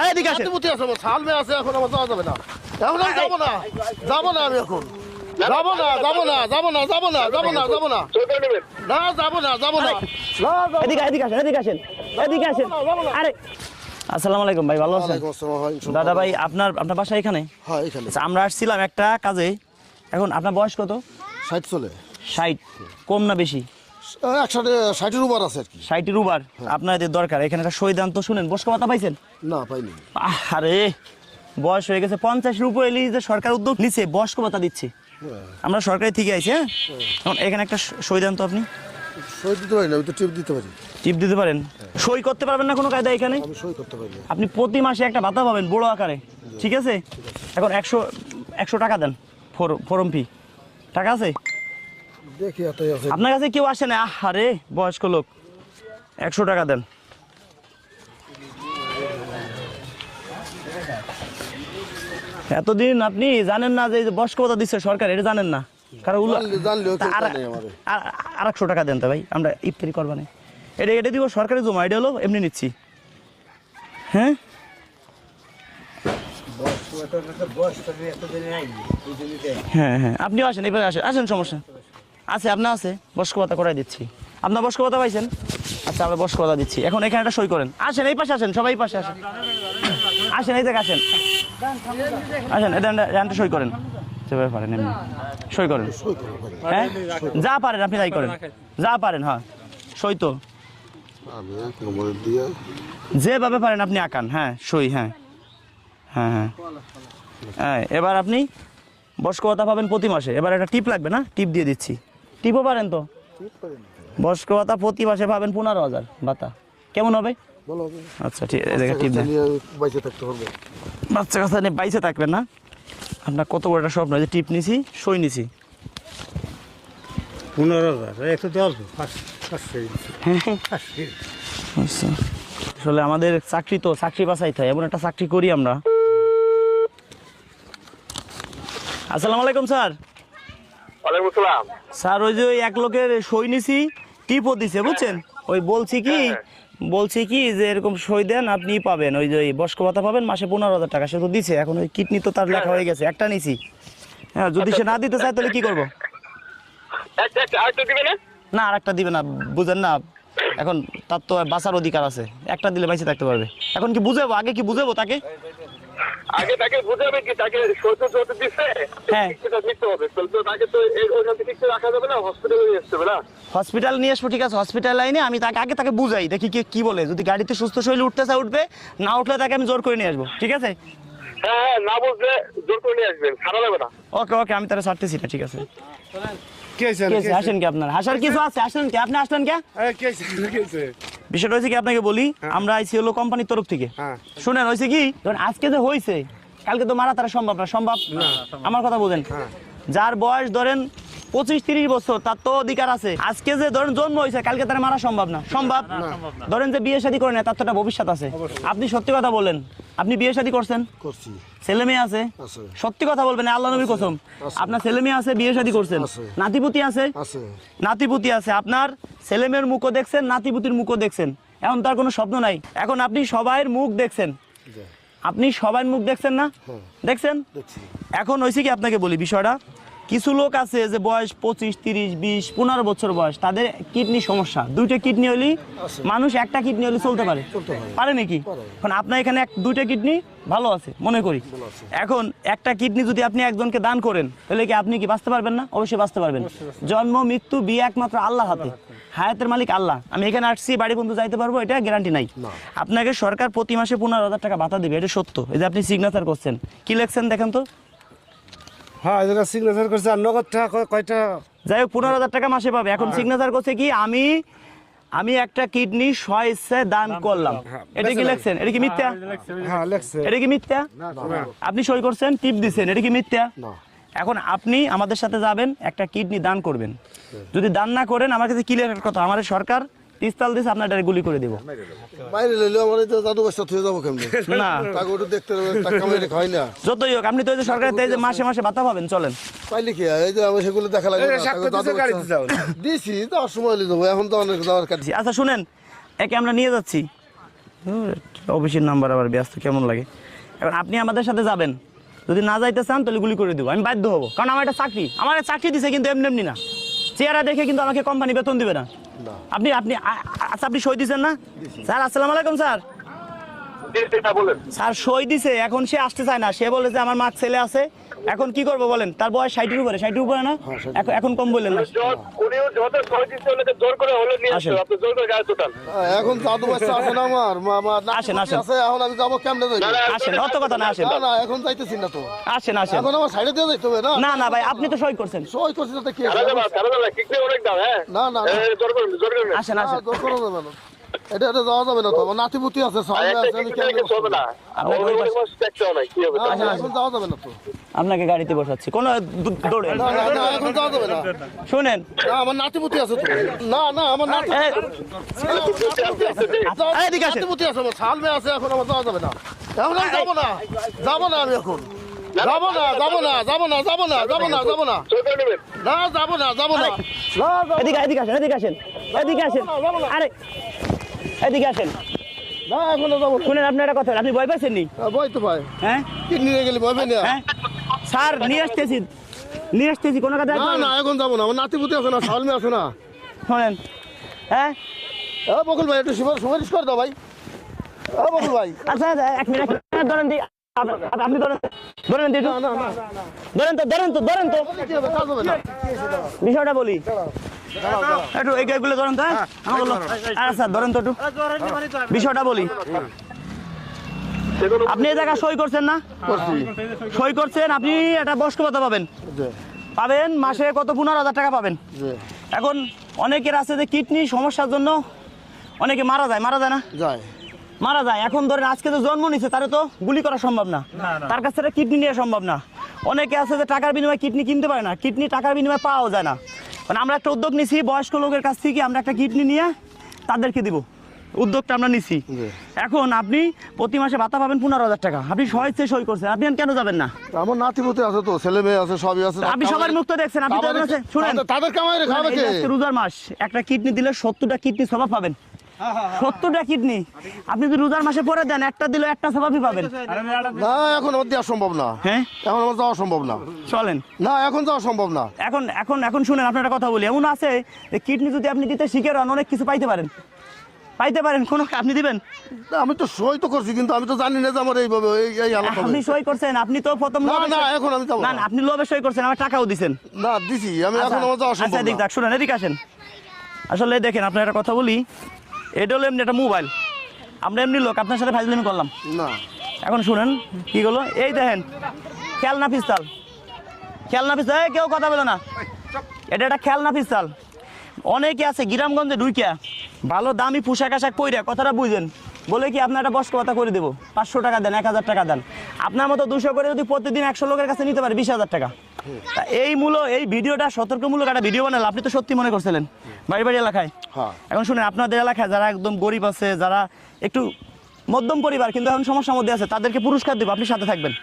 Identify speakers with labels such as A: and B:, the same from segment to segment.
A: এদিকে আসেন।
B: ছাল মেয়ে আছে, এখন আমার যাওয়া যাবে না, এখন আমি যাবো না, যাবো না, আমি এখন যাবো না, যাবো না, যাবো না, যাবো না, যাবো না, যাবো না, না যাবো না, যাবো না,
A: এদিকে এদিকে আসেন, এদিকে আসেন, এদিকে আসেন। আরে আসসালামু আলাইকুম ভাই, ভালো আছেন? দাদা ভাই, আপনার বাসা এখানে?
B: হ্যাঁ এখানে।
A: আচ্ছা, আমরা আসছিলাম একটা কাজে। এখন আপনার বয়স কত?
B: 60 চলে।
A: 60? কম না বেশি?
B: 60-এর উপর আছে আর কি।
A: 60-এর উপর আপনাদের দরকার। এখানে একটা সই দান তো, শুনেন, বয়স্ক ভাতা পাইছেন?
B: না পাইনি।
A: আরে বয়স হয়ে গেছে 50-এর উপরে এলি যে সরকার উদ্যোগ নিচ্ছে, বয়স্ক ভাতা দিচ্ছে। আমরা সরকারি থেকে আইছি। হ্যাঁ, এখন এখানে একটা সই দান তো। আপনি
B: সই দিতে পারি না, আমি তো টিপ দিতে পারি।
A: টিপ দিতে পারেন? সই করতে পারবেন না কোনো কায়দা এখানে?
B: আমি সই করতে পারি না।
A: আপনি প্রতি মাসে একটা ভাতা পাবেন বড় আকারে, ঠিক আছে? এখন 100 টাকা দেন ফর্ম ফি। টাকা আছে?
B: দেখি এতই আছে।
A: আপনার কাছে কেউ আসে না? আরে বয়স্ক লোক, 100 টাকা দেন। এতদিন আপনি জানেন না যে বয়স্ক ভাতা দিচ্ছে সরকার, এটা জানেন না? কারণ আর 100 টাকা দেন তো ভাই, আমরা ইফতারি করবো না। এটা দিব সরকারি জমা, এটা হলো এমনি নিচ্ছি। হ্যাঁ হ্যাঁ হ্যাঁ, আপনিও আসেন, এবার আসেন, আসেন, সমস্যা আছে। আপনার আছে, বয়স্ক ভাতা করাই দিচ্ছি। আপনার বয়স্ক ভাতা পাইছেন? আচ্ছা, আমরা বয়স্ক ভাতা দিচ্ছি। এখন এখানে একটা সই করেন। আসেন, এই পাশে আসেন, সবাই পাশে আসেন, আসেন, এই জায়গায় আসেন, আসেন, এটা সই করেন। সেভাবে পারেন, এমনি সই করেন। হ্যাঁ, যা পারেন আপনি তাই করেন, যা পারেন। হ্যাঁ, সই তো যেভাবে পারেন আপনি আঁকান। হ্যাঁ, সই। হ্যাঁ হ্যাঁ হ্যাঁ হ্যাঁ। এবার আপনি বয়স্ক ভাতা পাবেন প্রতি মাসে। এবার একটা টিপ লাগবে না? টিপ দিয়ে দিচ্ছি। টিপও পারেন তো? বয়স্ক ভাতা প্রতি মাসে পাবেন 15,000 ভাতা। কেমন হবে? আচ্ছা, ঠিক আছে, টিপ দেন। বাচ্চা কাচ্চা নিয়ে বাইসে থাকবেন না? আপনার কত বড় একটা স্বপ্ন, যে টিপ নিছি, সই নিছি।
C: 15,000
A: আসলে আমাদের চাকরি তো, চাকরি বাঁচাইতে হয়, এমন একটা চাকরি করি আমরা। আসসালামু আলাইকুম স্যার।
D: ওয়ালাইকুম আসসালাম।
A: স্যার, ওই যে ওই এক লোকের সই নিছি, টিপও দিছে, বুঝছেন? ওই বলছি কি যে এরকম সই দেন, আপনি পাবেন ওই যে বয়স্ক ভাতা পাবেন মাসে 15,000 টাকা। সে তো দিছে, এখন ওই কিডনি তো তার লেখা হয়ে গেছে, একটা নিছি। হ্যাঁ, যদি সে না দিতে চায় তাহলে কি করবো? না, আর একটা দিবে না, বুঝেন না? এখন তার তো বাঁচার অধিকার আছে, একটা দিলে বেঁচে থাকতে পারবে। এখন কি বুঝাবো? আগে কি বুঝাবো তাকে?
D: আগে তাকে বুঝাবে কি, তাকে সত্য দিচ্ছে।
A: হ্যাঁ,
D: দেখতে হবে তো, তাকে তো ওইখান থেকে রাখা যাবে না, হসপিটালে নিয়ে আসতে হবে না?
A: হসপিটাল নিয়ে আসবো, ঠিক আছে, হসপিটাল লাইনে আমি তাকে বুঝাই, দেখি কি বলে। যদি গাড়িতে সুস্থ শরীরে উঠতে চায় উঠবে, না উঠলে তাকে আমি জোর করে নিয়ে আসবো, ঠিক আছে?
D: হ্যাঁ হ্যাঁ, না বুঝলে জোর করে নিয়ে আসবেন, খারাপ হবে না।
A: ওকে ওকে, আমি তারা ছাড়তেছি না, ঠিক আছে। আসেন কি আপনার হাসার কিছু আছে? আসেন কি আপনি? আসলেন কে? বিষয়টা হয়েছে কি, আপনাকে বলি, আমরা আইসি হলো কোম্পানির তরফ থেকে। শুনেন, হয়েছে কি, ধরুন আজকে যে হয়েছে, কালকে তো মারা তারা সম্ভব না। সম্ভব? আমার কথা বোঝেন। যার বয়স ধরেন 25-30 বছর, তার তো অধিকার আছে। আজকে যে ধরেন জন্ম হয়েছে, কালকে তারা মারা সম্ভব না। সম্ভব? ধরেন যে বিয়ে শাদী করে না, তার তো একটা ভবিষ্যৎ আছে। আপনি সত্যি কথা বলেন, আপনি বিয়ে শাদী করছেন? ছেলে মেয়ে আছে? সত্যি কথা বলবেন, আল্লাহ নবীর কসম। আপনার ছেলে মেয়ে আছে, বিয়ে শাদী করছেন? নাতিপুতি আছে? নাতিপুতি আছে। আপনার ছেলে মেয়ের মুখও দেখছেন, নাতিপুতির মুখও দেখছেন। এখন তার কোনো স্বপ্ন নাই। এখন আপনি সবাইয়ের মুখ দেখছেন, আপনি সবার মুখ দেখছেন না? দেখছেন। এখন হয়েছে কি, আপনাকে বলি বিষয়টা, কিছু লোক আছে যে বয়স 25, 30, 20, 15 বছর বয়স, তাদের কিডনি সমস্যা। 2টা কিডনি হলেই মানুষ, একটা কিডনি হলে চলতে পারে, পারে নাকি? এখন আপনার এখানে 2টা কিডনি ভালো আছে মনে করি। এখন একটা কিডনি যদি আপনি একজনকে দান করেন, তাহলে কি আপনি কি বাঁচতে পারবেন না? অবশ্যই বাঁচতে পারবেন। জন্ম মৃত্যু বিয়ে একমাত্র আল্লাহর হাতে, হায়াতের মালিক আল্লাহ। আমি এখানে আসছি, বাড়ি বন্ধু যাইতে পারবো, এটা গ্যারান্টি নাই। আপনাকে সরকার প্রতি মাসে 15,000 টাকা ভাতা দেবে, এটা সত্য। এই যে আপনি সিগনেচার করছেন, কি লিখছেন দেখেন তো?
C: হ্যাঁ, এটা সিগনেচার করছে। আর নগদ টাকা কয়টা?
A: যাই হোক, 15,000 টাকা মাসে পাবে। এখন সিগনেচার করছে কি, আমি একটা কিডনি স্বইচ্ছায় দান করলাম, এটা কি লিখছেন? এটা কি মিথ্যা?
C: হ্যাঁ, লিখছে।
A: এটা কি মিথ্যা? আপনি সই করছেন, টিপ দিচ্ছেন, এটা কি মিথ্যা? এখন আপনি আমাদের সাথে যাবেন, একটা কিডনি দান করবেন। যদি দান না করেন, আমার কাছে ক্লিয়ার কথা, আমার সরকার পিস্তল দিস, আপনার ডাইরেক্ট গুলি করে দেব।
B: বাইরে লইলে আমার তো দাদু বাচ্চা থুয়ে যাবো কেমনে?
A: না,
B: তাকে ওটা দেখতে টাকা মেরে খাই না।
A: যতই হোক, আপনি তো সরকার থেকে মাসে মাসে ভাতা পাবেন, চলেন।
B: পাইলে কি এই যে আমি সেগুলো দেখা লাগে দিছি, তো সময় নিয়ে যাবো, এখন তো অনেক দরকার।
A: আচ্ছা শুনেন, একে আমরা নিয়ে যাচ্ছি, অফিসের নাম্বার আবার ব্যস্ত কেমন লাগে। এখন আপনি আমাদের সাথে যাবেন, যদি না যাইতে চান তাহলে গুলি করে দেবো, আমি বাধ্য হবো, কারণ আমার একটা চাকরি, আমার চাকরি দিছে কিন্তু এমনি এমনি না, চেহারা দেখে কিন্তু আমাকে কোম্পানি বেতন দিবে না। আপনি আপনি আচ্ছা আপনি সই দিচ্ছেন না স্যার? আসসালামু আলাইকুম স্যার।
D: বলেন
A: স্যার সই দিছে, এখন সে আসতে চায় না, সে বলে যে আমার মা ছেলে আছে, এখন কি করবো বলেন? তার বয়স 60-এর উপরে, 60-এর উপরে না, এখন কম বললেন না।
B: এখন জাদু বাচ্চা আছে না আমার
A: আসেন, আসেন।
B: আছে, এখন আমি যাবো কেমনে যাই?
A: আসেন, অত কথা না, আসেন,
B: না না এখন যাইতেছি না তো,
A: আসেন, আসেন।
B: এখন আমার সাইডে দিয়ে যাইতে হবে না?
A: না না ভাই, আপনি তো সই করছেন।
B: সই করছি তাতে কি
D: অনেক দাম। হ্যাঁ
B: না না
A: আসেন, আসেন।
B: জোর করা যাবে না, এটা যাওয়া যাবে না তো, আমার নাতিপুতি আছে, সামনে আছে, আমি কেমনে
D: হবে না,
B: এখন যাওয়া যাবে না তো।
A: আপনাকে গাড়িতে বসাচ্ছি, কোনো দৌড়ে
B: না না না এখন যাওয়া যাবে না,
A: শুনেন।
B: না আমার নাতিপুতি আছে তো, না না আমার
A: এদিকে আসেন।
B: নাতিপুতি আছে, আমার সামনে আছে, এখন আমার যাওয়া যাবে না, এখন আমি যাবো না, যাবো না আমি এখন, যাবো না, যাবো না, যাবো না, যাবো না, যাবো না, যাবো না, না যাবো না, যাবো না,
A: এদিকে এদিকে আসেন, এদিকে আসেন, এদিকে আসেন, আরে এদিকে আসেন।
B: না এখনো যাবো না।
A: শুনেন, আপনি একটা কথা, আপনি ভয় পাইছেন নি?
B: বই তো ভাই,
A: হ্যাঁ
B: কি নিয়ে গেলি ভয় পাই না?
A: হ্যাঁ স্যার, নিয়ে আসতেছি কোনো কথা
B: না না এখন যাবো না, আমার নাতিপুতি আছে না, সামনে আছে না।
A: শোনেন। হ্যাঁ
B: বকুল ভাই একটু সুপারিশ করে দাও ভাই, বকুল ভাই।
A: আচ্ছা আচ্ছা, এক মিনিট ধরেন দিই, আপনি ধরেন ধরেন দিই, ধরেন তো
B: কি হবে, কাজ হবে না।
A: বিষয়টা বলি একটু, এইগুলো ধরেন তো, হ্যাঁ আমার বলো। আচ্ছা ধরেন তো একটু, বিষয়টা বলি। আপনি এই জায়গায় সই করছেন না?
B: করছি।
A: সই করছেন, আপনি একটা বয়স্ক ভাতা পাবেন,
B: জি,
A: পাবেন মাসে কত 15,000 টাকা পাবেন।
B: জি।
A: এখন অনেকের আছে যে কিডনি সমস্যার জন্য অনেকে মারা যায় না,
B: যায়।
A: মারা যায়। এখন ধরেন আজকে তো জন্ম নিছে, তারে তো গুলি করা সম্ভব না, তার কাছ থেকে কিডনি নেওয়া সম্ভব না। অনেকে আছে যে টাকার বিনিময়ে কিডনি কিনতে পারে না, কিডনি টাকার বিনিময়ে পাওয়া যায় না। মানে আমরা একটা উদ্যোগ নিছি, বয়স্ক লোকের কাছ থেকে আমরা একটা কিডনি নিয়ে তাদেরকে দিব, উদ্যোগটা আমরা নিছি। এখন আপনি প্রতি মাসে ভাতা পাবেন 15,000 টাকা, আপনি সই করছেন, আপনি কেন যাবেন না?
B: আমার নাতিপুতি আছে তো, ছেলে মেয়ে আছে, সবই আছে।
A: আপনি সবার মুক্ত দেখছেন, আপনি তো শুনেন,
B: তাদের কামাই রে খাবে কে?
A: রোজার মাস, একটা কিডনি দিলে 70টা কিডনি স্বভাব পাবেন, 70টা কিডনি আপনি যদি রোজার মাসে পরে দেন, একটা দিলে একটা স্বভাবই পাবেন।
B: না এখন আমার দেওয়া সম্ভব না,
A: হ্যাঁ
B: এখন আমার যাওয়া সম্ভব না,
A: চলেন।
B: না এখন যাওয়া সম্ভব না।
A: এখন এখন এখন শুনেন, আপনার একটা কথা বলি, এমন আছে যে কিডনি যদি আপনি দিতে শিখে রান, অনেক কিছু পাইতে পারেন, কোনো আপনি দিবেন।
B: না, আমি তো সই তো করছি, কিন্তু আমি তো জানি না যে আমার এইভাবে এই হালত হবে।
A: আপনি সই করছেন, আপনি তো প্রথম
B: না না এখন আমি যাবো
A: না,
B: না।
A: আপনি লোভে সই করছেন, আমার টাকাও দিছেন।
B: না দিছি আমি, এখন আমার যাওয়া সম্ভব
A: আচ্ছা এদিক
B: না।
A: দেখ, শুনেন এদিকে আসেন। আসলে দেখেন, আপনার একটা কথা বলি, এটা হলো এমনি একটা মোবাইল, আমরা এমনি লোক, আপনার সাথে ফাইজলামি করলাম
B: না
A: এখন শুনেন কি হলো, এই দেখেন খেলনা পিস্তল, কেউ কথা বলো না, এটা একটা খেলনা পিস্তল। অনেকে আছে গ্রামগঞ্জে ঢুকিয়া ভালো দামি পোশাক আশাক পইরা, কথাটা বুঝেন, বলে কি আপনার একটা বয়স্ক ভাতা করে দেবো, 500 টাকা দেন, 1000 টাকা দেন। আপনার মতো 200 করে যদি প্রতিদিন 100 লোকের কাছে নিতে পারে 20,000 টাকা। তা এই ভিডিওটা সতর্কমূলক একটা ভিডিও বানালে, আপনি তো সত্যি মনে করছিলেন বাড়ি এলাকায়। এখন শুনেন, আপনাদের এলাকায় যারা একদম গরিব আছে, যারা একটু মধ্যম পরিবার কিন্তু এখন সমস্যার মধ্যে আছে, তাদেরকে পুরস্কার দেবো, আপনি সাথে থাকবেন,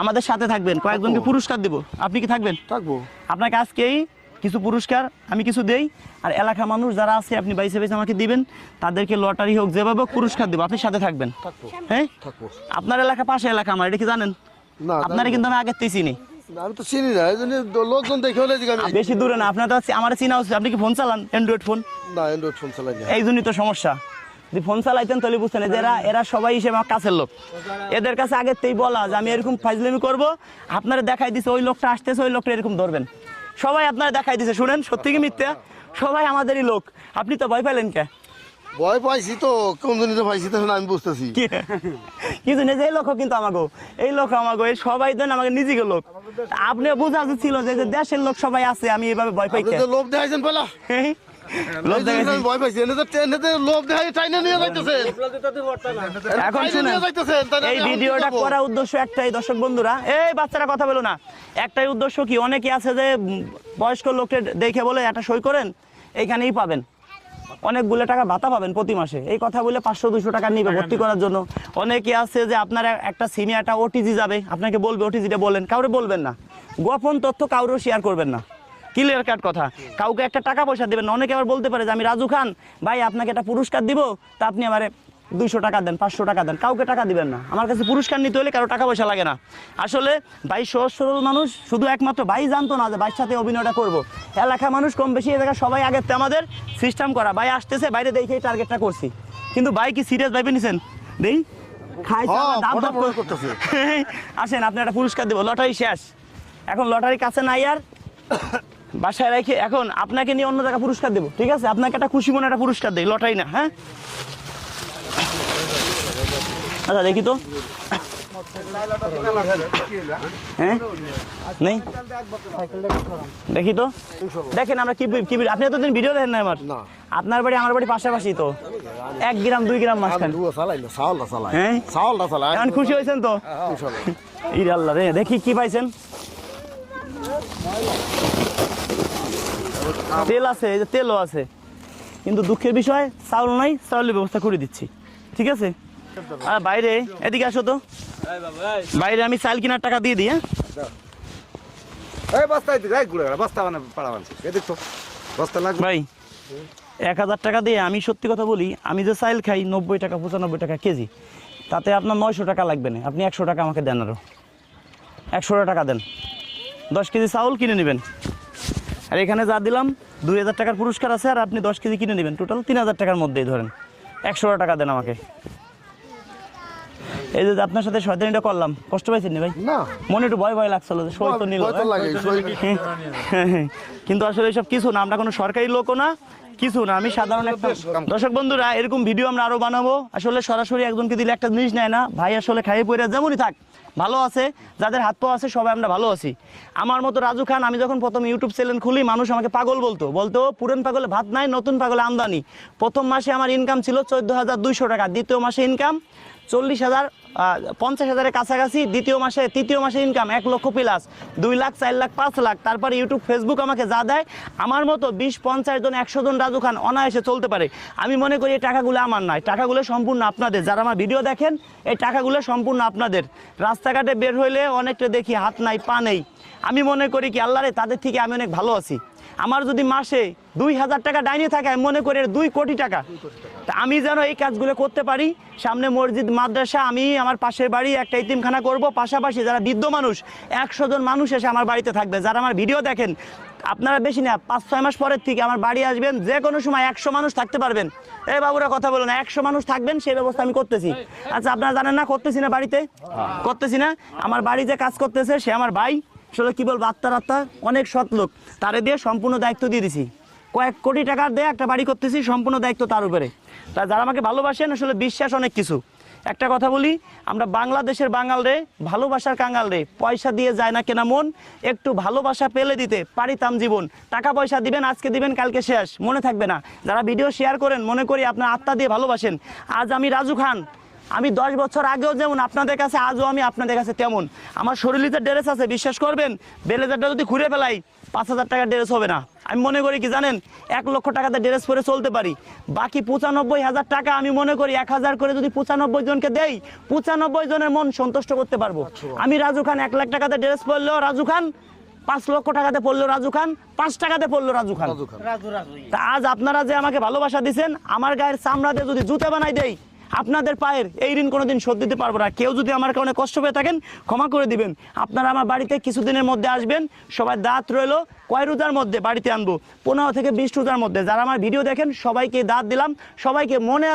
A: আমাদের সাথে থাকবেন, কয়েকজনকে পুরস্কার দেবো, আপনি কি থাকবেন?
B: থাকবো।
A: আপনাকে আজকেই কিছু পুরস্কার আমি কিছু দেই, আর এলাকার মানুষ যারা আছে আপনি বাইসে আমাকে দিবেন, তাদেরকে লটারি হোক যেভাবে হোক পুরস্কার দেবো, আপনি সাথে থাকবেন। হ্যাঁ আপনার এলাকা পাশে এলাকা আমার, এটা কি জানেন?
B: না
A: আপনারা কিন্তু আমি আগের থেকে চিনি,
B: আমি তো চিনি না, এই জন্য লোকজন দেখে হলে
A: বেশি দূরে না, আপনার তো আমার চিনা উচিত। আপনি কি ফোন চালান? Android phone?
B: না অ্যান্ড্রয়েড ফোন চালাই না।
A: এই জন্যই তো সমস্যা, যদি ফোন চালাইতেন তাহলে বুঝতেন যে এরা সবাই হিসেবে আমার কাছের লোক, এদের কাছে আগের থেকেই বলা যে আমি এরকম ফাইজলামি করবো, আপনারা দেখাই দিছে ওই লোকটা আসতেছে, ওই লোকটা এরকম ধরবেন, সবাই আপনারা দেখাই দিছে। শুনেন, সত্যি কি মিথ্যা? সবাই আমাদেরই লোক, আপনি তো ভয় পাইলেন কে?
B: ভয় পাইছি তো, কোন জন্য পাইছি তো আমি বুঝতেছি
A: কিছু নেই, এই লোক কিন্তু আমাগো, এই লোক আমাগো, এই সবাই দেন আমাকে নিজেকে লোক। আপনি বোঝা উচিত ছিল যে দেশের লোক সবাই আছে, আমি এভাবে ভয় পাই।
B: লোভ দেখাইছেন পেলা,
A: লোক দেখাইছি।
B: ভয় পাইছি, লোভ দেখাই টাইনে নিয়ে যাইতেছে।
A: এখন শুনেন, এই ভিডিওটা করার উদ্দেশ্য একটাই, দর্শক বন্ধুরা, এই বাচ্চারা কথা বলো না, একটাই উদ্দেশ্য কি, অনেকে আছে যে বয়স্ক লোককে দেখে বলে একটা সই করেন, এইখানেই পাবেন অনেকগুলো টাকা ভাতা পাবেন প্রতি মাসে, এই কথা বলে 500-200 টাকা নিবে ভর্তি করার জন্য। অনেকে আছে যে আপনার একটা সিমে একটা ওটিজি যাবে, আপনাকে বলবে ওটিজিটা বলেন, কাউরে বলবেন না, গোপন তথ্য কাউরে শেয়ার করবেন না, ক্লিয়ার কাট কথা, কাউকে একটা টাকা পয়সা দেবেন না। অনেকে আবার বলতে পারে যে আমি রাজু খান ভাই, আপনাকে একটা পুরস্কার দিব, তা আপনি আমার 200 টাকা দেন, 500 টাকা দেন, কাউকে টাকা দিবেন না। আমার কাছে পুরস্কার নিতে হলে কারো টাকা পয়সা লাগে না। আসলে ভাই সহজ সরল মানুষ, শুধু একমাত্র ভাই জানতো না যে ভাইয়ের সাথে অভিনয়টা করবো। এলাকা মানুষ কম বেশি এই জায়গায় সবাই আগের থেকে আমাদের সিস্টেম করা, ভাই আসতেছে বাইরে দেখে এই টার্গেটটা করছি। কিন্তু ভাই কি সিরিয়াস ভাইবে নিছেন? দেই খাইছে
B: হ্যাঁ,
A: দাম
B: ওটা
A: দাম
B: মনে করতেছে।
A: আসেন আপনি একটা পুরস্কার দেবো, লটারি শেষ, এখন লটারি কাছে নাই আর, বাসায় রেখে এখন আপনাকে নিয়ে অন্য জায়গায় পুরস্কার দেবো, ঠিক আছে? আপনাকে একটা খুশি মনে একটা পুরস্কার দেই, লটারি না, হ্যাঁ? আচ্ছা দেখি তো, হ্যাঁ নেই, দেখি তো, দেখেন আমরা কি আপনি এতদিন ভিডিও দেখেন না আমার? আপনার বাড়ি আমার বাড়ি পাশাপাশি তো, 1 গ্রাম 2 গ্রাম মাঝখানে, হ্যাঁ? এখন খুশি হয়েছেন তো? ইরে আল্লাহ রে, দেখি কি পাইছেন। তেল আছে, এই যে তেলও আছে, কিন্তু দুঃখের বিষয় চাউল নাই, চাউলের ব্যবস্থা করে দিচ্ছি, ঠিক আছে? আর বাইরে এদিকে আসো তো, বাইরে আমি চাল কেনার টাকা দিয়ে দিই, হ্যাঁ ভাই 1000 টাকা দিয়ে আমি সত্যি কথা বলি, আমি যে চাল খাই 90 টাকা 95 টাকা কেজি, তাতে আপনার 900 টাকা লাগবে না, আপনি 100 টাকা আমাকে দেন, আরো 100 টাকা দেন, 10 কেজি চাউল কিনে নেবেন। আর এখানে যা দিলাম 2000 টাকার পুরস্কার আছে, আর আপনি 10 কেজি কিনে নেবেন, টোটাল 3000 টাকার মধ্যেই ধরেন, 100 টাকা দেন আমাকে। এই যে আপনার সাথে শয়তানিটা করলাম, কষ্ট পাইছেন নি ভাই?
B: না,
A: মনে একটু ভয় ভয় লাগছিল যে শয়তান নিল, কিন্তু আসলে এসব কিছু না, আমরা কোনো সরকারি লোকও না, কিছু না, আমি সাধারণ একটা। দর্শক বন্ধুরা, এরকম ভিডিও আমরা আরো বানাবো। আসলে সরাসরি একজনকে দিলে একটা জিনিস নেয় না ভাই, আসলে খাইয়ে পড়ে যেমনই থাক ভালো আছে, যাদের হাত পা আছে সবাই আমরা ভালো আছি। আমার মতো রাজু খান, আমি যখন প্রথম ইউটিউব চ্যানেল খুলি মানুষ আমাকে পাগল বলতো পুরান পাগলে ভাত নাই, নতুন পাগলে আমদানি। প্রথম মাসে আমার ইনকাম ছিল 14,200 টাকা, দ্বিতীয় মাসে ইনকাম 40,000 50,000-এর কাছাকাছি, তৃতীয় মাসে ইনকাম 1 লক্ষ প্লাস, 2 লাখ 4 লাখ 5 লাখ। তারপরে ইউটিউব ফেসবুক আমাকে যা দেয়, আমার মতো 20-50 জন 100 জন রাজু খান অনায়াসে চলতে পারে। আমি মনে করি এই টাকাগুলো আমার নয়, টাকাগুলো সম্পূর্ণ আপনাদের, যারা আমার ভিডিও দেখেন এই টাকাগুলো সম্পূর্ণ আপনাদের। রাস্তাঘাটে বের হইলে অনেকটা দেখি হাত নাই পা নেই, আমি মনে করি কি আল্লাহ রে, তাদের থেকে আমি অনেক ভালো আছি। আমার যদি মাসে 2000 টাকা ডাইনি থাকে, আমি মনে করি 2 কোটি টাকা। তা আমি যেন এই কাজগুলো করতে পারি, সামনে মসজিদ মাদ্রাসা, আমি আমার পাশের বাড়ি একটা ইতিমখানা করব, পাশাপাশি যারা বৃদ্ধ মানুষ 100 জন মানুষ এসে আমার বাড়িতে থাকবে। যারা আমার ভিডিও দেখেন আপনারা বেশি না 5-6 মাস পরের থেকে আমার বাড়ি আসবেন, যে কোনো সময় 100 মানুষ থাকতে পারবেন। এই বাবুরা কথা বলো না, 100 মানুষ থাকবেন সেই ব্যবস্থা আমি করতেছি। আচ্ছা আপনারা জানেন না করতেছি না, বাড়িতে করতেছি না, আমার বাড়ি যে কাজ করতেছে সে আমার ভাই, আসলে কি বলবো, আত্মা অনেক সৎ লোক, তারে দিয়ে সম্পূর্ণ দায়িত্ব দিয়ে দিছি। কয়েক কোটি টাকার দিয়ে একটা বাড়ি করতেছি, সম্পূর্ণ দায়িত্ব তার উপরে। তা যারা আমাকে ভালোবাসেন, আসলে বিশ্বাস অনেক কিছু। একটা কথা বলি, আমরা বাংলাদেশের বাঙাল রে, ভালোবাসার কাঙ্গাল রে, পয়সা দিয়ে যায় না কেনা মন, একটু ভালোবাসা পেলে দিতে পারিতাম জীবন। টাকা পয়সা দিবেন, আজকে দিবেন কালকে শেষ, মনে থাকবে না। যারা ভিডিও শেয়ার করেন, মনে করি আপনার আত্মা দিয়ে ভালোবাসেন। আজ আমি রাজু খান, আমি 10 বছর আগেও যেমন আপনাদের কাছে, আজও আমি আপনাদের কাছে তেমন। আমার শরীরে যে ড্রেস আছে, বিশ্বাস করবেন, ব্লেজারটা যদি ঘুরে ফেলাই 5000 টাকার ড্রেস হবে না। আমি মনে করি কি জানেন, 1 লক্ষ টাকাতে ড্রেস পরে চলতে পারি, বাকি 95,000 টাকা আমি মনে করি 1000 করে যদি 95 জনকে দেই, 95 জনের মন সন্তুষ্ট করতে পারবো। আমি রাজু খান 1 লাখ টাকাতে ড্রেস পরলেও রাজু খান, 5 লক্ষ টাকাতে পড়লো রাজু খান, 5 টাকাতে পড়লো রাজু খান। তা আজ আপনারা যে আমাকে ভালোবাসা দিচ্ছেন, আমার গায়ের চামড়া দিয়ে যদি জুতা বানাই দেই, আপনাদের পায়ের এই ঋণ কোনোদিন শোধ দিতে পারবো না। কেউ যদি আমার কারণে কষ্ট পেয়ে থাকেন, ক্ষমা করে দিবেন। আপনারা আমার বাড়িতে কিছুদিনের মধ্যে আসবেন, সবাই দাঁত রইলো, কয় রোজার মধ্যে বাড়িতে আনবো, 15 থেকে 20 রোজার মধ্যে। যারা আমার ভিডিও দেখেন সবাইকে দাঁত দিলাম, সবাইকে মনে